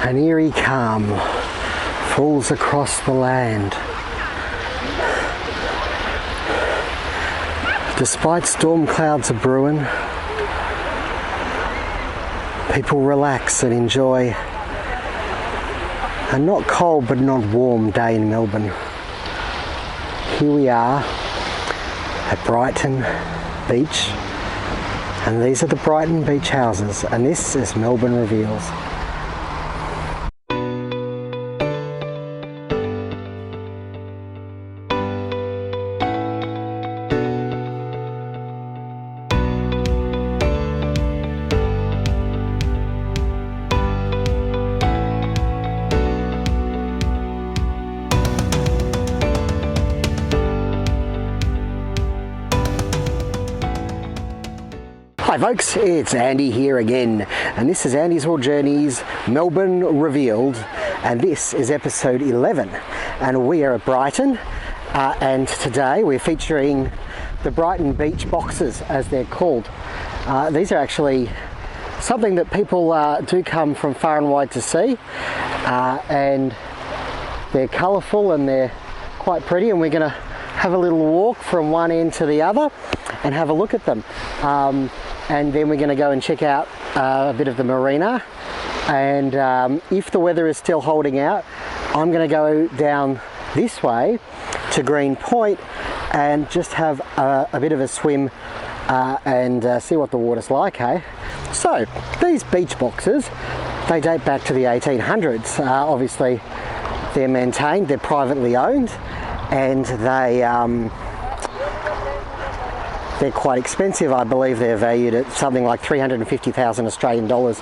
An eerie calm falls across the land. Despite storm clouds are brewing, people relax and enjoy a not cold but not warm day in Melbourne. Here we are at Brighton Beach, and these are the Brighton Beach houses, and this is Melbourne Reveals. Hi folks, it's Andy here again, and this is Andy's World Journeys Melbourne Revealed, and this is episode 11, and we are at Brighton, and today we're featuring the Brighton Beach Boxes, as they're called. These are actually something that people do come from far and wide to see, and they're colourful and they're quite pretty, and we're going to have a little walk from one end to the other and have a look at them. And then we're going to go and check out a bit of the Marina, and if the weather is still holding out, I'm going to go down this way to Green Point and just have a bit of a swim and see what the water's like, hey? So these beach boxes, they date back to the 1800s. Obviously they're maintained, they're privately owned, and they're quite expensive. I believe they're valued at something like 350,000 Australian dollars,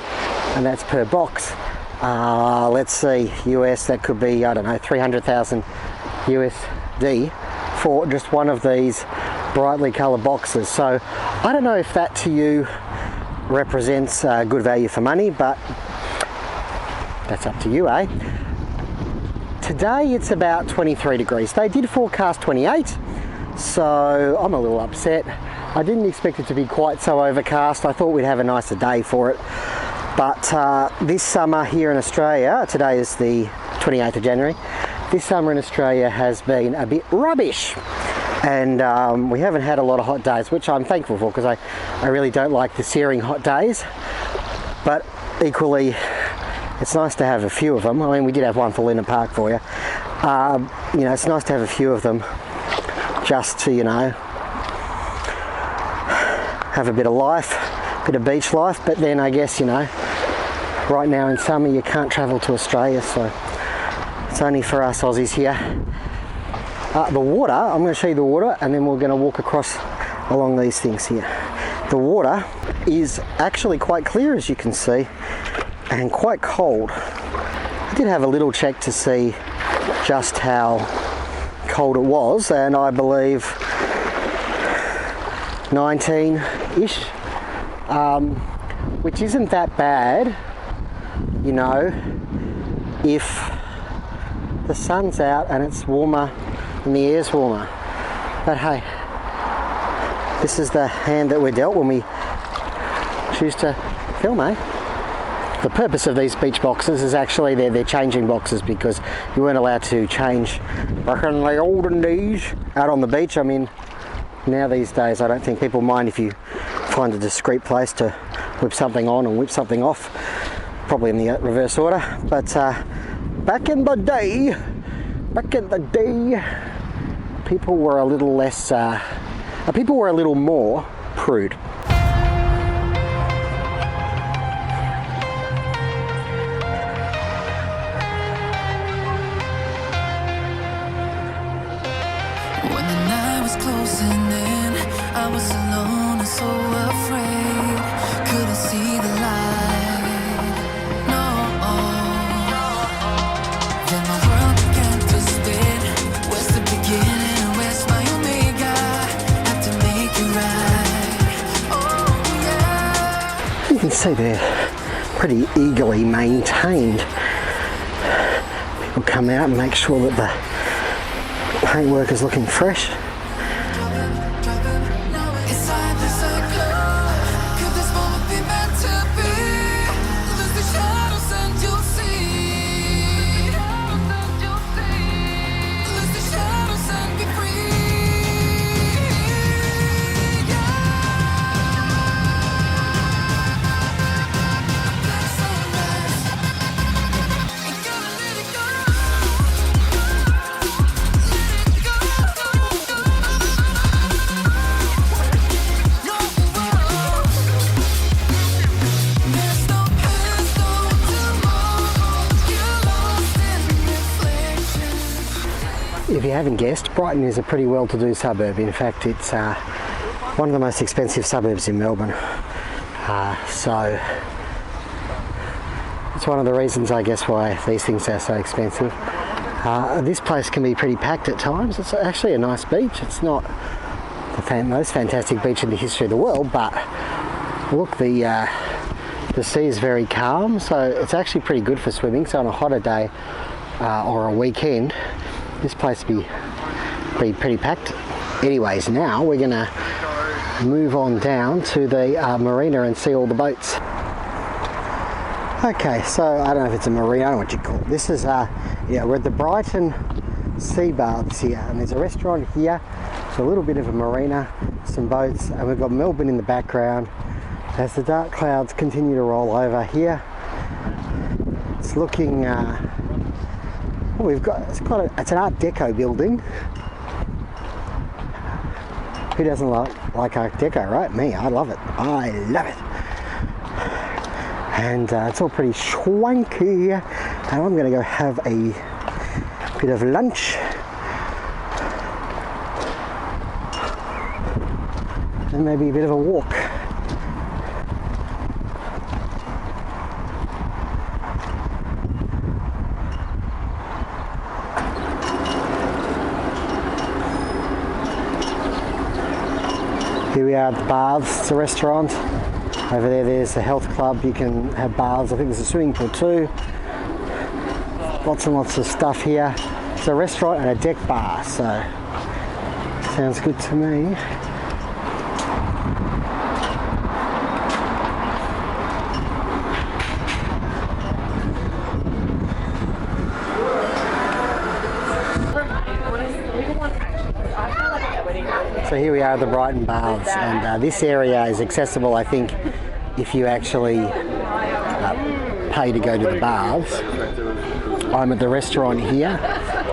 and that's per box. Let's see, US, that could be, I don't know, 300,000 USD for just one of these brightly coloured boxes. So I don't know if that to you represents good value for money, but that's up to you, eh? Today it's about 23 degrees. They did forecast 28, so I'm a little upset. I didn't expect it to be quite so overcast. I thought we'd have a nicer day for it. But this summer here in Australia, today is the 28th of January, this summer in Australia has been a bit rubbish. And we haven't had a lot of hot days, which I'm thankful for, because I really don't like the searing hot days. But equally, it's nice to have a few of them. I mean, we did have one for Luna Park for you. You know, it's nice to have a few of them just to, you know, have a bit of life, a bit of beach life. But then I guess, you know, right now in summer you can't travel to Australia, so it's only for us Aussies here. The water, I'm going to show you the water, and then we're going to walk across along these things here. The water is actually quite clear, as you can see, and quite cold. I did have a little check to see just how cold it was, and I believe 19-ish, which isn't that bad, you know, if the sun's out and it's warmer and the air's warmer. But hey, this is the hand that we're dealt when we choose to film, eh? The purpose of these beach boxes is actually they're changing boxes, because you weren't allowed to change back in the olden days out on the beach. I mean, now these days I don't think people mind if you find a discreet place to whip something on and whip something off, probably in the reverse order. But back in the day, people were a little less, people were a little more prude. Closing in, I was alone and so afraid. Couldn't see the light, no. Then my world began to spin. Where's the beginning and where's my omega? Have to make it right. Oh yeah. You can see they're pretty eagerly maintained. People come out and make sure that the paintwork is looking fresh. Could this moment be meant to be? Lose the shadows and you'll see. you haven't guessed, Brighton is a pretty well-to-do suburb. In fact, it's one of the most expensive suburbs in Melbourne. So it's one of the reasons, I guess, why these things are so expensive. This place can be pretty packed at times. It's actually a nice beach. It's not the most fantastic beach in the history of the world, but look, the sea is very calm, so it's actually pretty good for swimming. So on a hotter day or a weekend, this place will be pretty packed. Anyways, now we're gonna move on down to the marina and see all the boats. Okay, so I don't know if it's a marina, I don't know what you call it. This is yeah, we're at the Brighton Sea Baths here, and there's a restaurant here. It's a little bit of a marina, some boats, and we've got Melbourne in the background as the dark clouds continue to roll over here. It's looking it's an Art Deco building. Who doesn't like Art Deco, right? Me, I love it. I love it. And it's all pretty swanky. And I'm going to go have a bit of lunch. And maybe a bit of a walk. Here we are at the Baths, it's a restaurant. Over there's the health club, you can have baths. I think there's a swimming pool too. Lots and lots of stuff here. It's a restaurant and a deck bar, so sounds good to me. So here we are at the Brighton Baths, and this area is accessible, I think, if you actually pay to go to the baths. I'm at the restaurant here,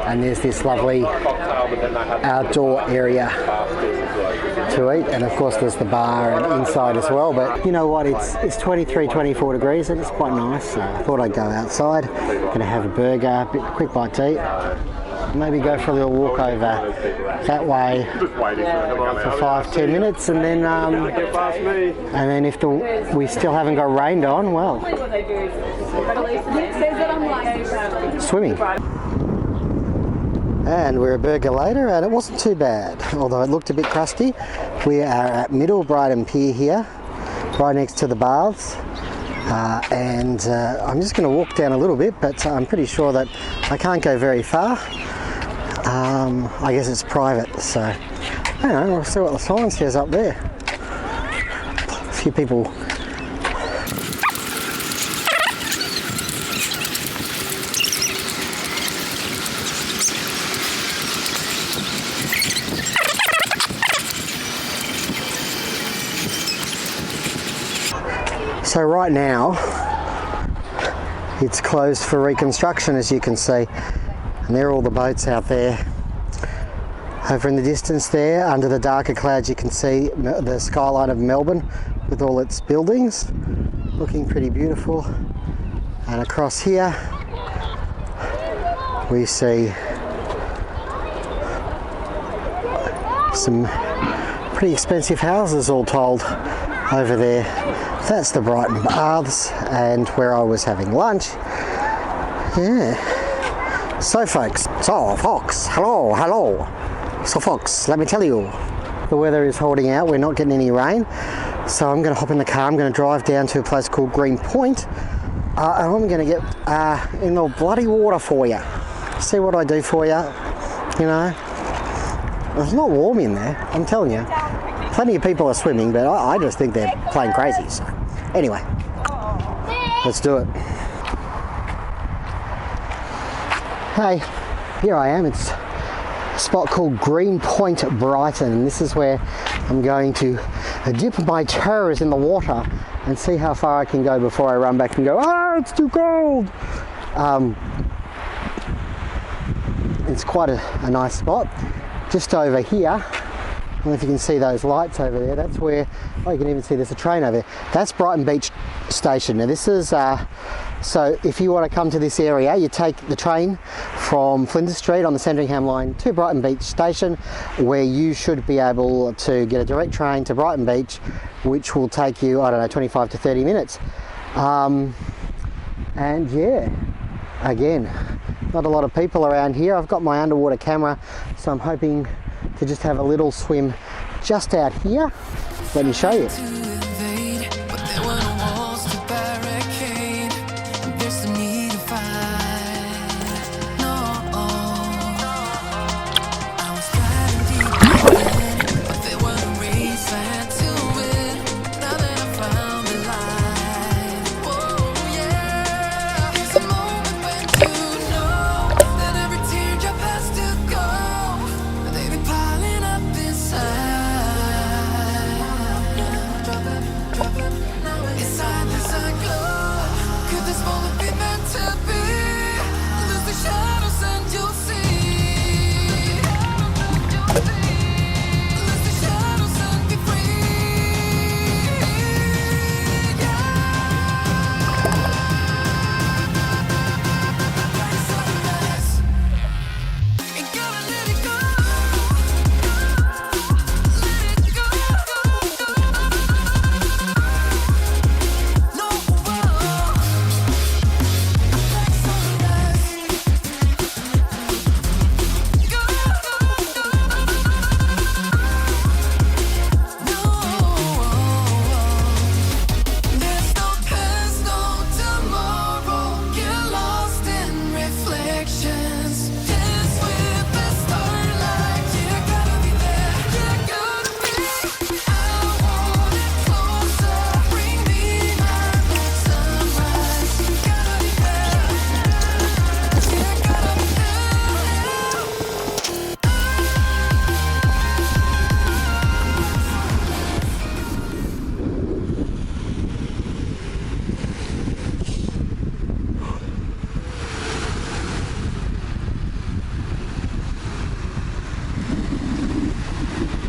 and there's this lovely outdoor area to eat, and of course there's the bar and inside as well. But you know what, it's 23, 24 degrees and it's quite nice, so I thought I'd go outside. Gonna have a burger, a quick bite to eat, maybe go for a little walk over that way for 5-10 minutes, and then if we still haven't got rained on, well, swimming. And we're a burger later, and it wasn't too bad, although it looked a bit crusty. We are at Middle Brighton Pier here, right next to the baths. And I'm just going to walk down a little bit, but I'm pretty sure that I can't go very far. I guess it's private, so I don't know, we'll see what the sign says up there. A few people. So right now it's closed for reconstruction, as you can see, and there are all the boats out there. Over in the distance there, under the darker clouds, you can see the skyline of Melbourne with all its buildings, looking pretty beautiful. And across here we see some pretty expensive houses all told over there. That's the Brighton Baths, and where I was having lunch. Yeah. So folks, hello. So folks, let me tell you, the weather is holding out, we're not getting any rain. So I'm going to hop in the car, I'm going to drive down to a place called Green Point, and I'm going to get in the bloody water for you. See what I do for you, you know. It's not warm in there, I'm telling you. Plenty of people are swimming, but I just think they're playing crazy. So anyway, let's do it. Hey, here I am. It's a spot called Green Point, Brighton, and this is where I'm going to dip my toes in the water and see how far I can go before I run back and go, it's too cold. It's quite a nice spot. Just over here don't know if you can see those lights over there. That's where, oh, you can even see there's a train over there. That's Brighton Beach Station. Now this is, so if you want to come to this area, you take the train from Flinders Street on the Sandringham line to Brighton Beach Station, where you should be able to get a direct train to Brighton Beach, which will take you, I don't know, 25 to 30 minutes. And yeah, again, not a lot of people around here. I've got my underwater camera, so I'm hoping to just have a little swim just out here. Let me show you.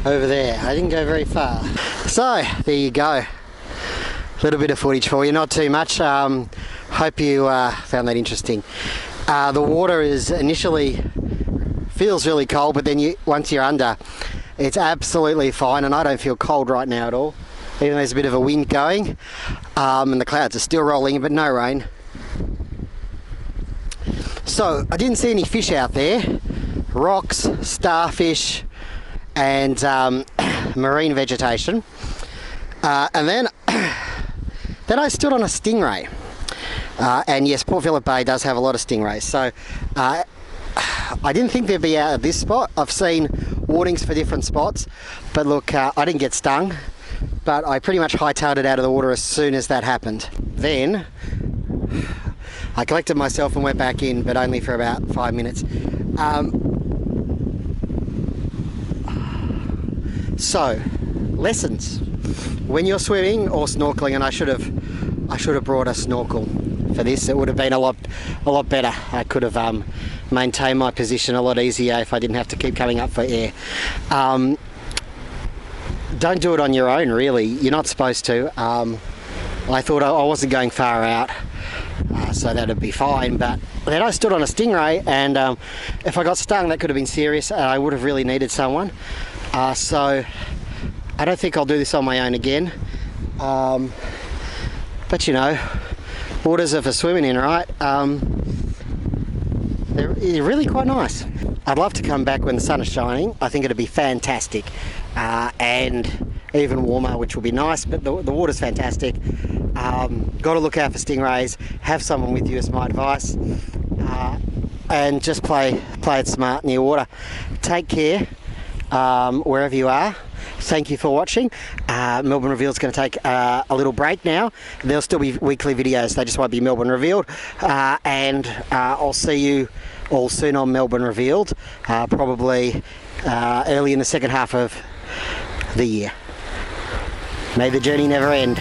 Over there, I didn't go very far. So there you go, a little bit of footage for you, not too much. Hope you found that interesting. The water is initially feels really cold, but then once you're under, it's absolutely fine, and I don't feel cold right now at all, even though there's a bit of a wind going, and the clouds are still rolling, but no rain. So I didn't see any fish out there. Rocks, starfish, and marine vegetation, and then I stood on a stingray, and yes, Port Phillip Bay does have a lot of stingrays, so I didn't think they'd be out at this spot. I've seen warnings for different spots, but look, I didn't get stung, but I pretty much hightailed it out of the water as soon as that happened. Then I collected myself and went back in, but only for about 5 minutes. So, lessons when you're swimming or snorkeling, and I should have brought a snorkel for this. It would have been a lot better. I could have maintained my position a lot easier if I didn't have to keep coming up for air. Don't do it on your own, really. You're not supposed to. I thought I wasn't going far out, so that'd be fine, but then I stood on a stingray, and if I got stung, that could have been serious, and I would have really needed someone. So I don't think I'll do this on my own again, but you know, waters are for swimming in, right? They're really quite nice. I'd love to come back when the sun is shining. I think it'd be fantastic, and even warmer, which will be nice, but the water's fantastic. Got to look out for stingrays, have someone with you is my advice, and just play it smart near water. Take care wherever you are. Thank you for watching. Melbourne Revealed is going to take a little break now. There'll still be weekly videos, they just won't be Melbourne Revealed, and I'll see you all soon on Melbourne Revealed, probably early in the second half of the year. May the journey never end.